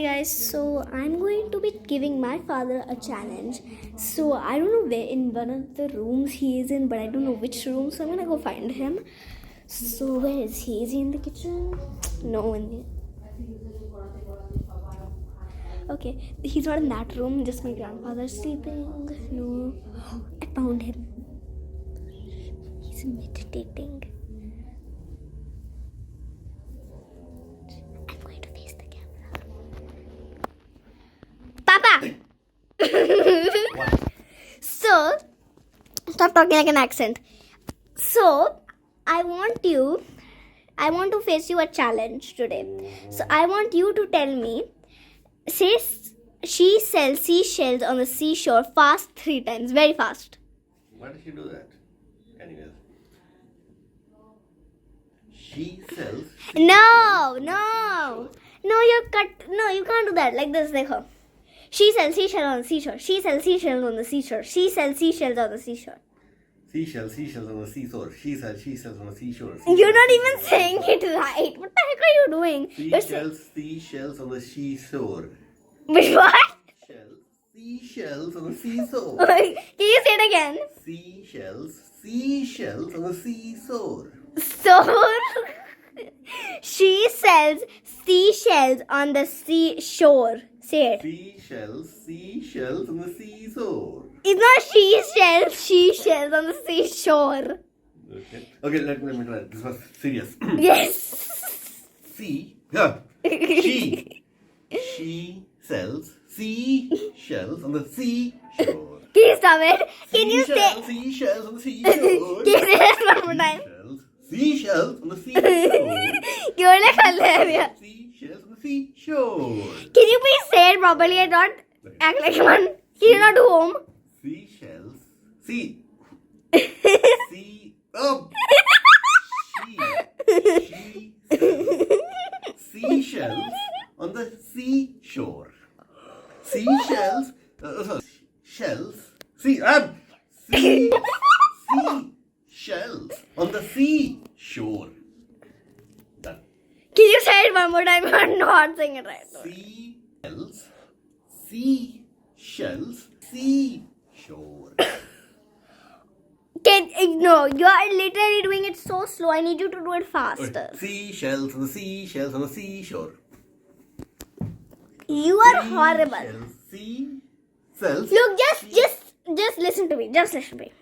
Hey guys, so I'm going to be giving my father a challenge. So I don't know where in one of the rooms he is in, but I don't know which room, so I'm gonna go find him. So where is he? Is he in the kitchen? No, in the okay, he's not in that room, just my grandfather's sleeping. No. I found him. He's meditating. I'm going to face the camera. Papa! So, stop talking like an accent. So, I want to face you a challenge today. So, I want you to tell me, say, she sells seashells on the seashore fast 3 times, very fast. Why does she do that? Anyways. She sells. No, you can't do that. Like this, देखो. She sells seashells on the seashore. She sells seashells on the seashore. She sells seashells on the seashore. Seashells on the seashore. She sells seashells on the seashore. You're not even saying it right. What the heck are you doing? Seashells on the seashore. Which what? Seashells on the seashore. Can you say it again? Seashells on the seashore. So, she sells seashells on the seashore. Say it. Seashells on the seashore. It's not she sells seashells on the seashore. Okay, let me try. This was serious. Yes. She sells seashells on the seashore. Can you stop it? Can you say? Seashells on the seashore. Can you say that one more time? Seashells on the seashore. You're like hilarious. Seashells on the seashore. Can you please say it properly and not act like one? Can you not do home? Seashells. Seashells on the seashore. Seashells. Seashells on the seashore. Done. Can you say it one more time? You're not saying it right. Seashells, seashore. No, you are literally doing it so slow. I need you to do it faster. Seashells on the seashore. You are horrible. Seashells. Look, just listen to me. Just listen to me.